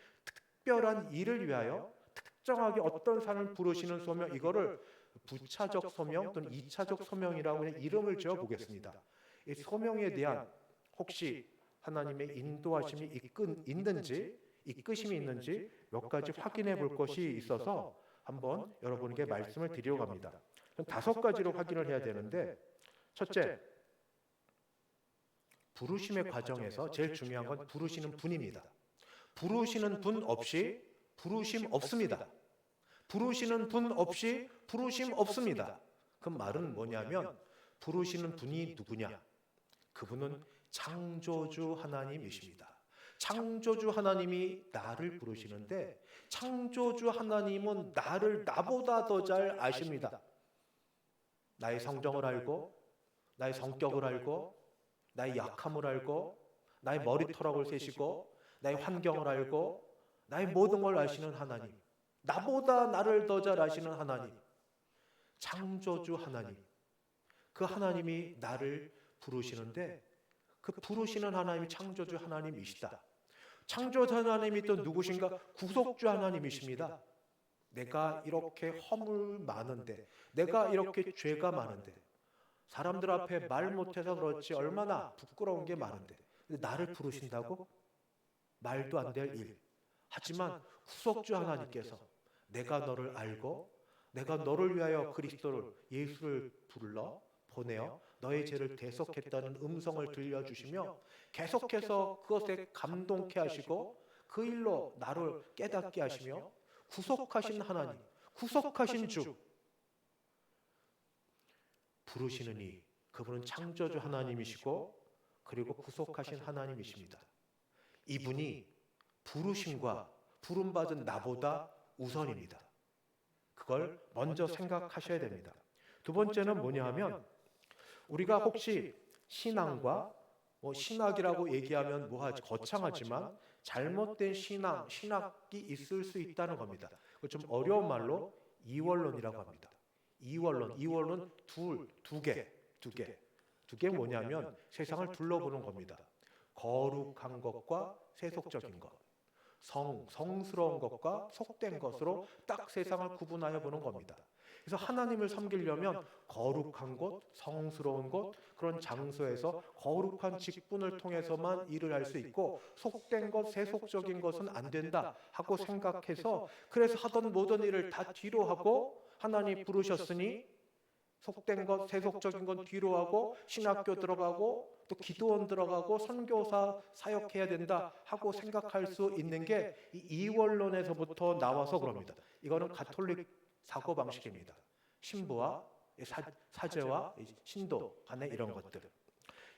특별한 일을 위하여 특정하게 어떤 사람을 부르시는 소명, 이거를 부차적 소명 또는 이차적 소명이라고 그냥 이름을 지어 보겠습니다. 이 소명에 대한 혹시 하나님의 인도하심이 이끄심이 있는지 몇 가지 확인해 볼 것이 있어서 한번 여러분에게 말씀을 드리려고 합니다. 5가지로 확인을 해야 되는데, 첫째, 부르심의 과정에서 제일 중요한 건 부르시는 분입니다. 부르시는 분 없이 부르심 없습니다. 부르시는 분 없이 부르심 없습니다. 그 말은 뭐냐면 부르시는 분이 누구냐? 그분은 창조주 하나님이십니다. 창조주 하나님이 나를 부르시는데 창조주 하나님은 나를 나보다 더 잘 아십니다. 나의 성정을 알고, 나의 성격을 알고, 나의 약함을 알고, 나의 머리털락을 세시고, 나의 환경을 알고, 나의 모든 걸 아시는 하나님, 나보다 나를 더 잘 아시는 하나님, 창조주 하나님, 그 하나님이 나를 부르시는데 그 부르시는 하나님이 창조주 하나님이시다. 창조주 하나님이 또 누구신가? 구속주 하나님이십니다. 내가 이렇게 허물 많은데, 내가 이렇게 죄가 많은데, 사람들 앞에 말 못해서 그렇지 얼마나 부끄러운 게 많은데 나를 부르신다고? 말도 안 될 일. 하지만 구속주 하나님께서 내가 너를 알고 내가 너를 위하여 그리스도를, 예수를 불러 보내어 너의 죄를 대속했다는 음성을 들려주시며 계속해서 그것에 감동케 하시고 그 일로 나를 깨닫게 하시며 구속하신 하나님, 구속하신 주, 부르시는 이, 그분은 창조주 하나님이시고 그리고 구속하신 하나님이십니다. 이분이 부르심과 부름받은 나보다 우선입니다. 그걸 먼저 생각하셔야 됩니다. 두 번째는 뭐냐 하면, 우리가 혹시 신앙과 신학이라고 얘기하면 뭐하지, 거창하지만 잘못된 신학이 있을 수 있다는 겁니다. 좀 어려운 말로 이원론이라고 합니다. 이원론 두 개 뭐냐면 세상을 둘러보는 겁니다. 거룩한 것과 세속적인 것, 성스러운 것과 속된 것으로 딱 세상을 구분하여 보는 겁니다. 그래서 하나님을 섬기려면 거룩한 곳, 성스러운 곳, 그런 장소에서 거룩한 직분을 통해서만 일을 할 수 있고 속된 것, 세속적인 것은 안 된다 하고 생각해서, 그래서 하던 모든 일을 다 뒤로 하고, 하나님 부르셨으니 속된 것, 세속적인 건 뒤로 하고 신학교 들어가고 또 기도원 들어가고 선교사 사역해야 된다 하고 생각할 수 있는 게 이 이원론에서부터 나와서 그럽니다. 이거는 가톨릭 사고방식입니다. 신부와 사제와 신도 간의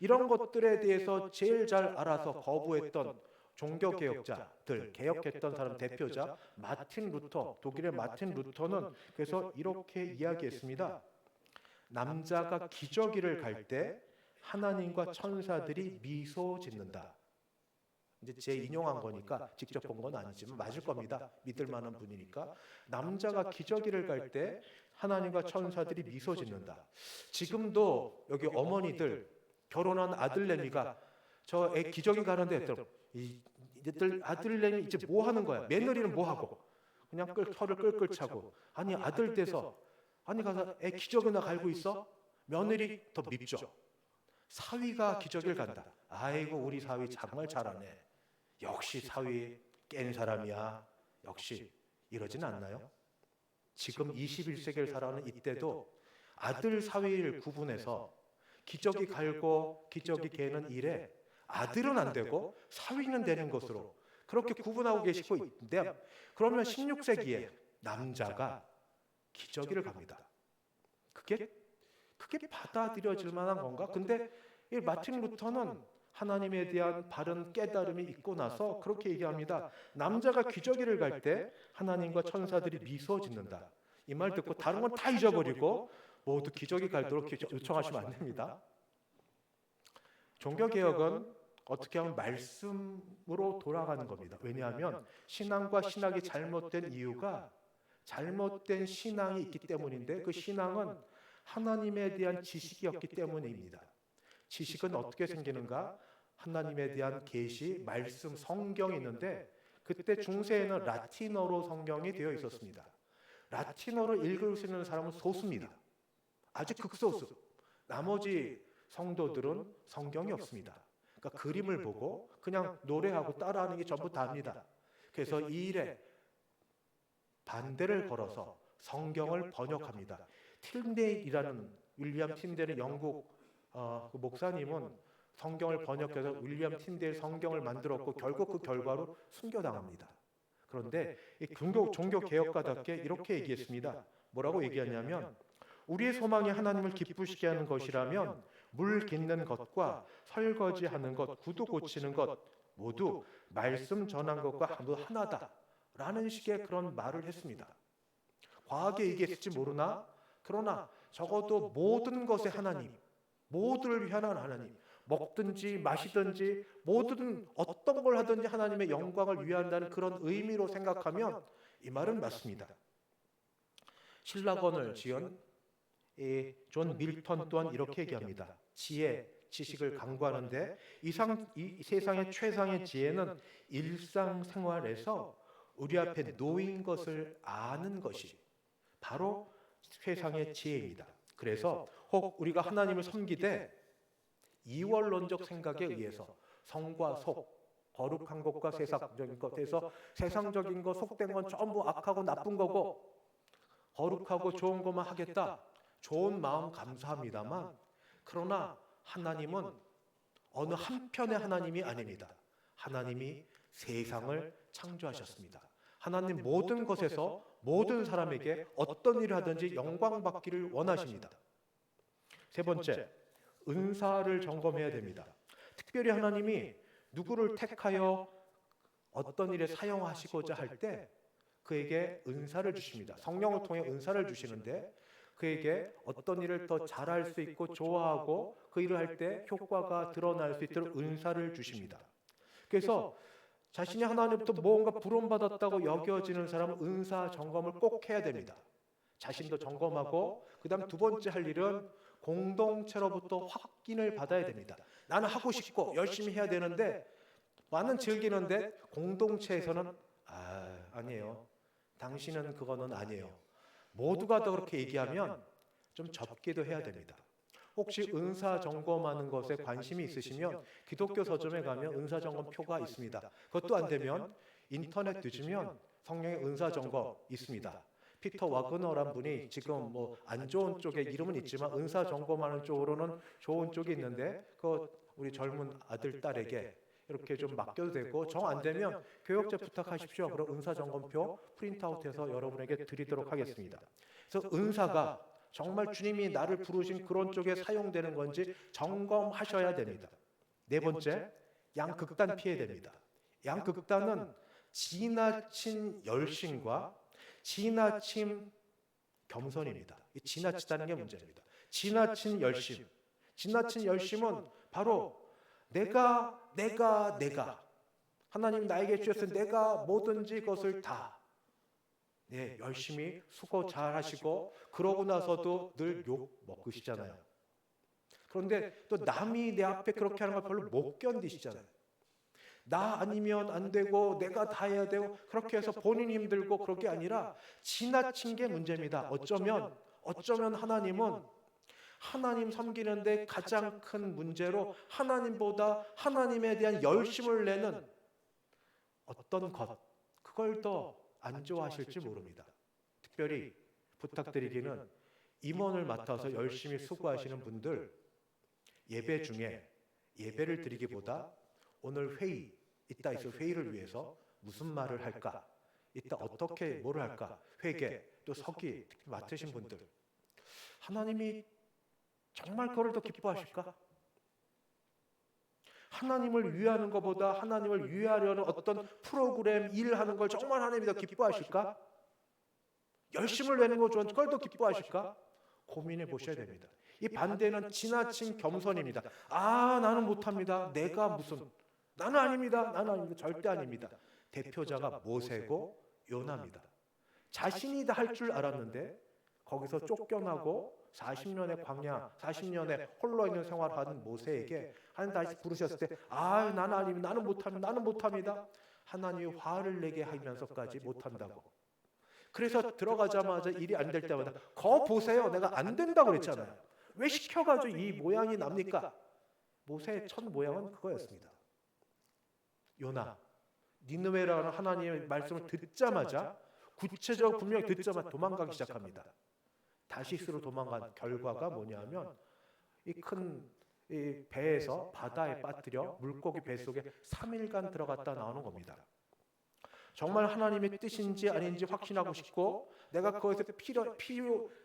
이런 것들에 대해서 제일 잘 알아서 거부했던 종교개혁자들, 개혁했던 사람 대표자 마틴 루터, 독일의 마틴 루터는 그래서 이렇게 이야기했습니다. 남자가 기저귀를 갈 때 하나님과 천사들이 미소 짓는다. 이제 제 인용한 거니까 직접 본 건 아니지만 맞을 겁니다. 믿을 만한 분이니까. 남자가 기저귀를 갈 때 하나님과 천사들이 미소 짓는다. 지금도 여기 어머니들, 결혼한 아들내미가 저 애 기저귀 가는데 아들내미 이제 뭐 하는 거야? 며느리는 뭐 하고? 그냥 털을 끌끌 차고. 아니 아들 돼서 가서 애 기저귀나 갈고 있어? 며느리 더 밉죠. 사위가 기저귀를 간다. 아이고 우리 사위 정말 잘하네. 역시 사위 깬 사람이야. 역시 이러진 않나요? 지금 21세기를 살아가는 이때도 아들 사위를 구분해서 기저귀 갈고 기저귀 개는 일에 아들은 안 되고 사위는 되는 것으로 그렇게 구분하고 계시고 있는데, 그러면 16세기에 남자가 기저귀를 갑니다. 그게 받아들여질 만한 건가? 근데 이 마틴 루터는 하나님에 대한 바른 깨달음이 있고 나서 그렇게 얘기합니다. 남자가 기저귀를 갈 때 하나님과 천사들이 미소 짓는다. 이 말 듣고 다른 건 다 잊어버리고 모두 기저귀 갈도록 요청하시면 안 됩니다. 종교개혁은 어떻게 하면 말씀으로 돌아가는 겁니다. 왜냐하면 신앙과 신학이 잘못된 이유가 잘못된 신앙이 있기 때문인데, 그 신앙은 하나님에 대한 지식이었기 때문입니다. 지식은 어떻게 생기는가? 하나님에 대한 계시, 말씀, 성경이 있는데 그때 중세에는 라틴어로 성경이 되어 있었습니다. 라틴어를 읽을 수 있는 사람은 소수입니다. 아주 극소수. 나머지 성도들은 성경이 없습니다. 그러니까 그림을 보고 그냥 노래하고 따라하는 게 전부 다입니다. 그래서 이 일에 반대를 걸어서 성경을 번역합니다. 틴데일이라는 윌리엄 틴데일 영국 그 목사님은 성경을 번역해서 윌리엄 틴데일 성경을 만들었고 결국 그 결과로 순교당합니다. 그런데 이 종교 개혁가답게 이렇게 얘기했습니다. 뭐라고 얘기하냐면 우리의 소망이 하나님을 기쁘시게 하는 것이라면 물 깃는 것과 설거지하는 것, 구두 고치는 것 모두 말씀 전한 것과 모두 하나다라는 식의 그런 말을 했습니다. 과하게 얘기했을지 모르나 그러나 적어도 모든 것의 하나님, 모두를 위한 하나님, 먹든지 마시든지 모든 어떤 걸 하든지 하나님의 영광을 위한다는 그런 의미로 생각하면 이 말은 맞습니다. 신라권을 지은 존 밀턴 또한 이렇게 얘기합니다. 지혜, 지식을 강구하는데 이 세상의 최상의 지혜는 일상생활에서 우리 앞에 놓인 것을 아는 것이 바로 세상의 지혜입니다. 그래서 혹 우리가 하나님을 섬기되 이원론적 생각에 의해서 성과 속, 거룩한 것과 세상적인 것에서 세상적인 것, 속된 건 전부 악하고 나쁜 거고 거룩하고 좋은 것만 하겠다. 좋은 마음 감사합니다만 그러나 하나님은 어느 한편의 하나님이 아닙니다. 하나님이 세상을 창조하셨습니다. 하나님 모든 것에서 모든 사람에게 어떤 일을 하든지 영광 받기를 원하십니다. 세 번째, 은사를 점검해야 됩니다. 특별히 하나님이 누구를 택하여 어떤 일에 사용하시고자 할 때 그에게 은사를 주십니다. 성령을 통해 은사를 주시는데 그에게 어떤 일을 더 잘할 수 있고 좋아하고 그 일을 할 때 효과가 드러날 수 있도록 은사를 주십니다. 그래서 자신이 하나님부터 뭔가 부름받았다고 여겨지는 사람은 은사 점검을 꼭 해야 됩니다. 자신도 점검하고 그 다음 두 번째 할 일은 공동체로부터 확인을 받아야 됩니다. 나는 하고 싶고 열심히 해야 되는데 나는 즐기는데 공동체에서는 아니에요. 당신은 그거는 아니에요. 모두가 다 그렇게 얘기하면 좀 접기도 해야 됩니다. 혹시 은사 점검하는 것에 관심이 있으시면 기독교 서점에 가면 은사 점검 표가 있습니다. 그것도 안 되면 인터넷 뒤지면 성령의 은사 점검 있습니다. 피터 와그너란 분이 지금 뭐 안 좋은 쪽에 이름은 있지만 은사 점검하는 쪽으로는 좋은 쪽이 있는데 그 우리 젊은 아들 딸에게 이렇게 좀 맡겨도 되고 정 안 되면 교역자 부탁하십시오. 그럼 은사 점검표 프린트아웃해서 여러분에게 드리도록 하겠습니다. 그래서 은사가 정말 주님이 나를 부르신 그런 쪽에 사용되는 건지 점검하셔야 됩니다. 네 번째, 양극단 피해야 됩니다. 양극단은 지나친 열심과 지나친 겸손입니다. 지나치다는 게 문제입니다. 지나친 열심. 지나친 열심은 바로 내가 하나님 나에게 주셔서 내가 뭐든지 그것을 다 열심히 수고 잘 하시고 그러고 나서도 늘 욕 먹으시잖아요. 그런데 또 남이 내 앞에 그렇게 하는 걸 별로 못 견디시잖아요. 나 아니면 안 되고 내가 다 해야 되고 그렇게 해서 본인이 힘들고 그런 게 아니라 지나친 게 문제입니다. 어쩌면 하나님은 하나님 섬기는데 가장 큰 문제로 하나님보다 하나님에 대한 열심을 내는 어떤 것 그걸 더 안 좋아하실지 모릅니다. 특별히 부탁드리기는 임원을 맡아서 열심히 수고하시는 분들 예배 중에 예배를 드리기보다 오늘 이따 있을 회의를 위해서 무슨 말을 할까? 이따 어떻게 뭐를 할까? 회계 또 서기 맡으신 분들 하나님이 정말 그걸 더 기뻐하실까? 하나님을 위하는 것보다 하나님을 위하려는 어떤 프로그램 일하는 걸 정말 하나님이 더 기뻐하실까? 열심을 내는 거 좋아하는 그걸 더 기뻐하실까? 고민해 보셔야 됩니다. 이 반대는 지나친 겸손입니다. 나는 못합니다. 나는 아닙니다. 절대 아닙니다. 대표자가 모세고 요나입니다. 자신이 다 할 줄 알았는데 거기서 쫓겨나고 40년의 광야, 40년의 홀로 있는 생활을 하는 모세에게 하나님 다시 부르셨을 때 나는 아닙니다. 나는 못합니다. 하나님이 화를 내게 하면서까지 못한다고. 그래서 들어가자마자 일이 안 될 때마다 거 보세요, 내가 안 된다고 그랬잖아요. 왜 시켜가지고 이 모양이 납니까? 모세의 첫 모양은 그거였습니다. 요나, 니느웨라는 하나님의 말씀을 듣자마자, 구체적으로 분명히 듣자마자 도망가기 시작합니다. 다시스로 도망간 결과가 뭐냐면 이 큰 배에서 바다에 빠뜨려 물고기 뱃속에 3일간 들어갔다 나오는 겁니다. 정말 하나님의 뜻인지 아닌지 확신하고 싶고 내가 그것에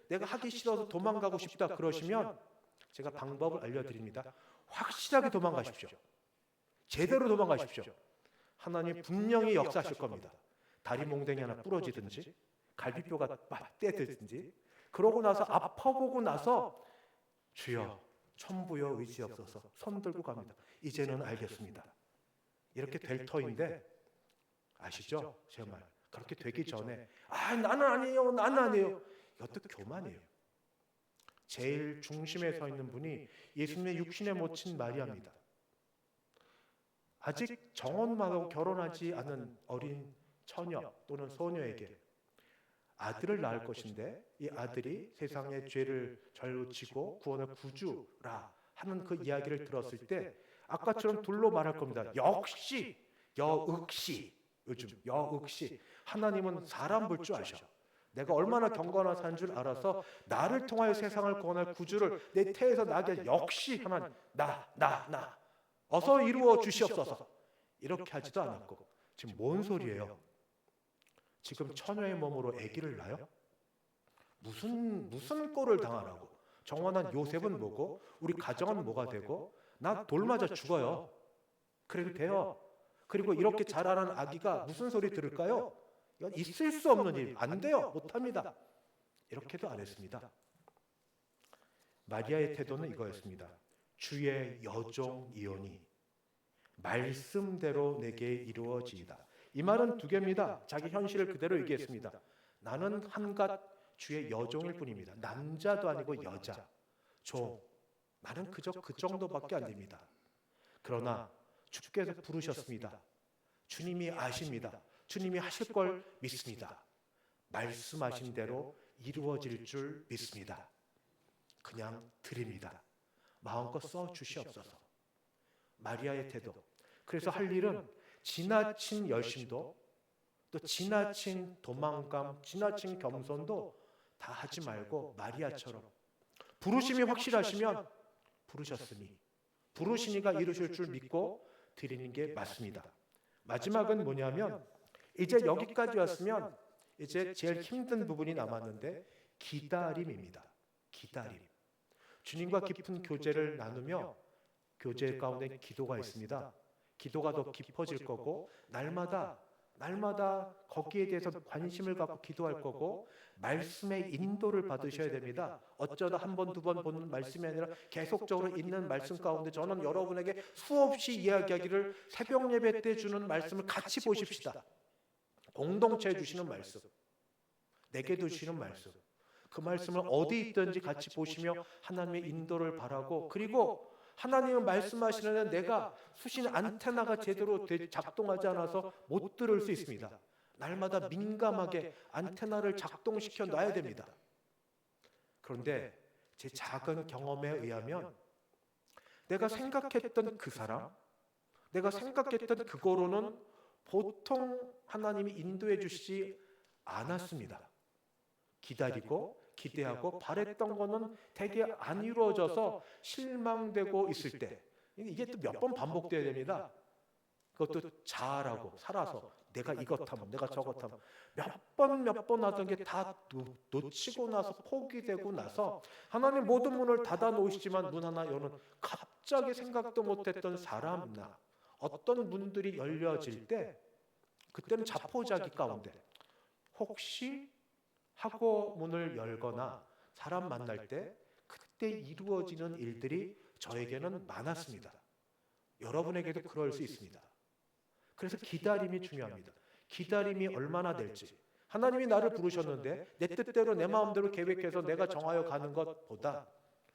내가 하기 싫어서 도망가고 싶다 그러시면 제가 방법을 알려드립니다. 확실하게 도망가십시오. 제대로 도망가십시오. 하나님 분명히 역사하실 겁니다. 다리 몽댕이 하나 부러지든지 갈비뼈가 맞대든지, 그러고 나서 아파보고 나서 주여 천부여 의지없어서 손 들고 갑니다. 이제는 알겠습니다. 이렇게 될 터인데 아시죠? 제 말. 그렇게 되기 전에 나는 아니에요, 나는 아니에요. 이것도 교만이에요. 제일 중심에 서 있는 분이 예수님의 육신에 모친 마리아입니다. 아직 정혼하고 결혼하지 않은 어린 처녀 또는 소녀에게 아들을 낳을 것인데 이 아들이 세상의 죄를 절치고 구원을 구주라 하는 그 이야기를 들었을 때 아까처럼 둘로 말할 겁니다. 역시 요즘 하나님은 사람 볼 줄 아셔. 내가 얼마나 경건한 사람인 줄 알아서 나를 통하여 세상을 구원할 구주를 내 태에서 나게 역시 하나님 나 어서 이루어 주시옵소서. 이렇게 하지도 않았고 지금 뭔 소리예요? 지금 처녀의 몸으로 아기를 낳아요? 무슨 꼴을 당하라고? 정원한 요셉은 뭐고 우리 가정은 뭐가 되고 나 돌 맞아 죽어요. 그래도 돼요. 그리고 이렇게 자라는 아기가 무슨 소리 들을까요? 이건 있을 수 없는 일, 안 돼요, 못합니다. 이렇게도 안 했습니다. 마리아의 태도는 이거였습니다. 주의 여종이오니 말씀대로 내게 이루어지이다. 이 말은 두 개입니다. 자기 현실을 그대로 얘기했습니다. 나는 한갓 주의 여종일 뿐입니다. 남자도 아니고 여자, 종. 나는 그저 그 정도밖에 안 됩니다. 그러나 주께서 부르셨습니다. 주님이 아십니다. 주님이 하실 걸 믿습니다. 말씀하신 대로 이루어질 줄 믿습니다. 그냥 드립니다. 마음껏 써 주시옵소서. 마리아의 태도. 그래서 할 일은 지나친 열심도 또 지나친 도망감, 지나친 겸손도 다 하지 말고 마리아처럼 부르심이 확실하시면 부르셨으니 부르시니가 이루실 줄 믿고 드리는 게 맞습니다. 마지막은 뭐냐면 이제 여기까지 왔으면 이제 제일 힘든 부분이 남았는데 기다림입니다. 기다림. 주님과 깊은 교제를 나누며 교제 가운데 기도가 있습니다. 기도가 더 깊어질 거고 날마다 거기에 대해서 관심을 갖고 기도할 거고 말씀의 인도를 받으셔야 됩니다. 어쩌다 한 번, 두 번 보는 말씀이 아니라 계속적으로 있는 말씀 가운데 저는 여러분에게 수없이 이야기하기를 새벽 예배 때 주는 말씀을 같이 보십시다. 공동체에 주시는 말씀, 내게도 주시는 말씀, 그 말씀을 어디 있든지 같이 보시며 하나님의 인도를 바라고, 그리고 하나님은 말씀하시는 내가 수신 안테나가 제대로 작동하지 않아서 못 들을 수 있습니다. 날마다 민감하게 안테나를 작동시켜 놔야 됩니다. 그런데 제 작은 경험에 의하면 내가 생각했던 그 사람, 내가 생각했던 그거로는 보통 하나님이 인도해 주시지 않았습니다. 기다리고 기대하고 바랬던 거는 대개 안 이루어져서 실망되고 있을 때 이게 또 몇 번 반복돼야 됩니다. 그것도 잘하고 살아서 내가 이것하면 내가 저것하면 몇 번 하던 게 다 놓치고 나서 포기되고 나서 하나님 모든 문을 닫아 놓으시지만 문 하나 여는 갑자기 생각도 못했던 사람이나 어떤 문들이 열려질 때 그때는 자포자기 가운데 혹시 하고 문을 열거나 사람 만날 때 그때 이루어지는 일들이 저에게는 많았습니다. 여러분에게도 그럴 수 있습니다. 그래서 기다림이 중요합니다. 기다림이 얼마나 될지. 하나님이 나를 부르셨는데 내 뜻대로 내 마음대로 계획해서 내가 정하여 가는 것보다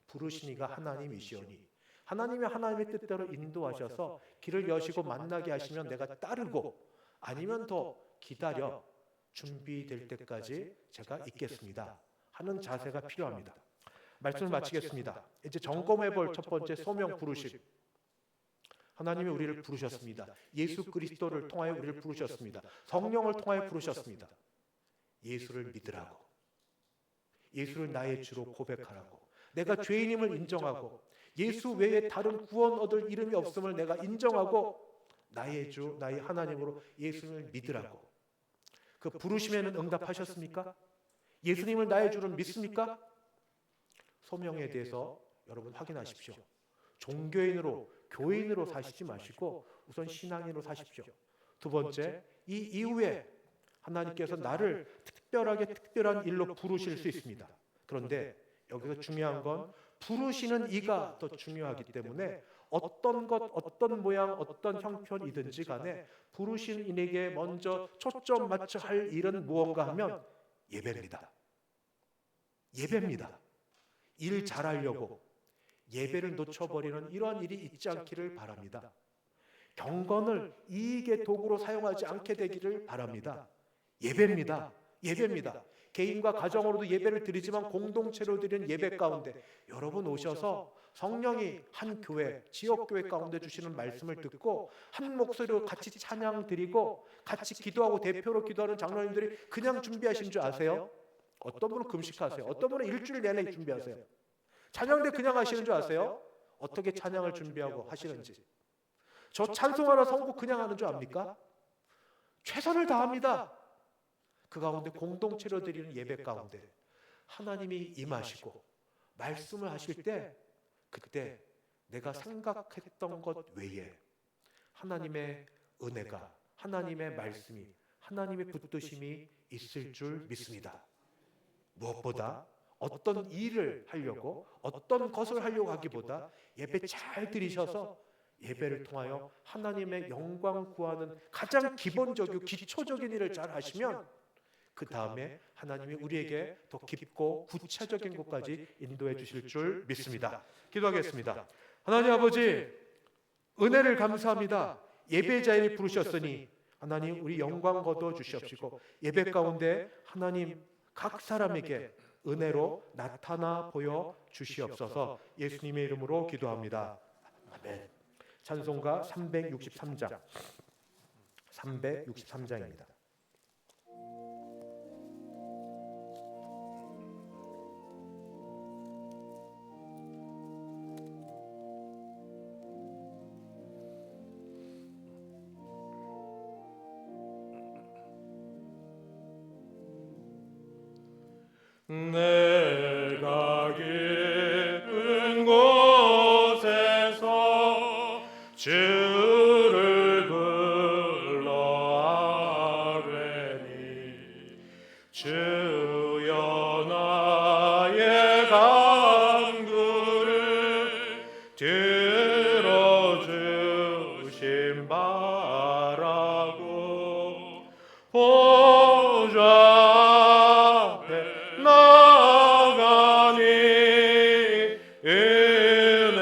부르시니가 하나님이시오니 하나님이 하나님의 뜻대로 인도하셔서 길을 여시고 만나게 하시면 내가 따르고 아니면 더 기다려 준비될 때까지 제가 있겠습니다 하는 자세가 필요합니다. 말씀을 마치겠습니다. 이제 점검해 볼 첫 번째 소명 부르심. 하나님이 우리를 부르셨습니다. 예수 그리스도를 통하여 우리를 부르셨습니다. 성령을 통하여 부르셨습니다. 예수를 믿으라고, 예수를 나의 주로 고백하라고, 내가 죄인임을 인정하고 예수 외에 다른 구원 얻을 이름이 없음을 내가 인정하고 나의 주, 나의 하나님으로 예수님을 믿으라고. 그 부르심에는 응답하셨습니까? 예수님을 나의 주로 믿습니까? 소명에 대해서 여러분 확인하십시오. 종교인으로, 교인으로 사시지 마시고 우선 신앙인으로 사십시오. 두 번째, 이 이후에 하나님께서 나를 특별한 일로 부르실 수 있습니다. 그런데 여기서 중요한 건 부르시는 이가 더 중요하기 때문에 어떤 것, 어떤 모양, 어떤 형편이든지 간에 부르신 이에게 먼저 초점 맞춰 할 일은 무언가 하면 예배입니다. 예배입니다. 일 잘하려고 예배를 놓쳐버리는 이러한 일이 있지 않기를 바랍니다. 경건을 이익의 도구로 사용하지 않게 되기를 바랍니다. 예배입니다. 예배입니다. 개인과 가정으로도 예배를 드리지만 공동체로 드리는 예배 가운데 여러분 오셔서 성령이 한 교회, 지역교회 가운데 주시는 말씀을 듣고 한 목소리로 같이 찬양 드리고 같이 기도하고 대표로 기도하는 장로님들이 그냥 준비하신 줄 아세요? 어떤 분은 금식하세요. 어떤 분은 일주일 내내 준비하세요. 찬양대 그냥 하시는 줄 아세요? 어떻게 찬양을 준비하고 하시는지. 저 찬송하라 선곡 그냥 하는 줄 압니까? 최선을 다합니다. 그 가운데 공동체로 드리는 예배 가운데 하나님이 임하시고 말씀을 하실 때 그때 내가 생각했던 것 외에 하나님의 은혜가, 하나님의 말씀이, 하나님의 붙드심이 있을 줄 믿습니다. 무엇보다 어떤 일을 하려고, 어떤 것을 하려고 하기보다 예배 잘 드리셔서 예배를 통하여 하나님의 영광 구하는 가장 기본적이고 기초적인 일을 잘 하시면 그 다음에 하나님이 우리에게 더 깊고 구체적인 곳까지 인도해 주실 줄 믿습니다. 기도하겠습니다. 하나님 아버지, 은혜를 감사합니다. 예배 자리에 부르셨으니 하나님 우리 영광 거둬 주시옵시고 예배 가운데 하나님 각 사람에게 은혜로 나타나 보여 주시옵소서. 예수님의 이름으로 기도합니다. 아멘. 찬송가 363장 363장입니다. 내가 깊은 곳에서 주를 불러 아뢰니 주여 나의 간구를 들어주심 바라고 보좌 나가니 은혜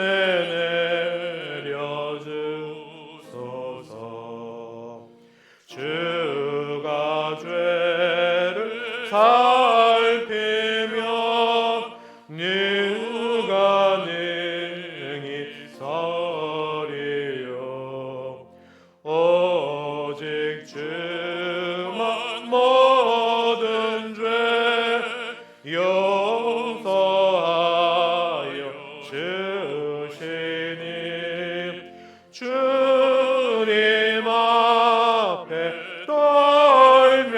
내려주소서. 주가 죄를 살피며 누가 능히 서리요. 오직 주만 모든 죄 용서하여 주시니 주님 앞에 떨면서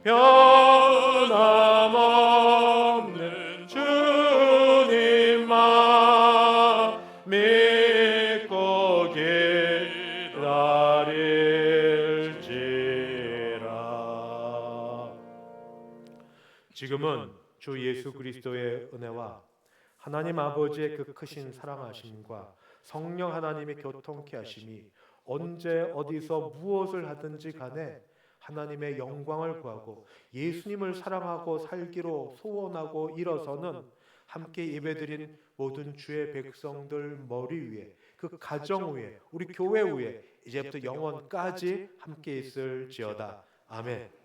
변함없는 주님만 믿고 기다릴지라. 지금은 주 예수 그리스도의 은혜와 하나님 아버지의 그 크신 사랑하심과 성령 하나님의 교통케 하심이 언제 어디서 무엇을 하든지 간에 하나님의 영광을 구하고 예수님을 사랑하고 살기로 소원하고 일어서는 함께 예배드린 모든 주의 백성들 머리 위에, 그 가정 위에, 우리 교회 위에 이제부터 영원까지 함께 있을지어다. 아멘.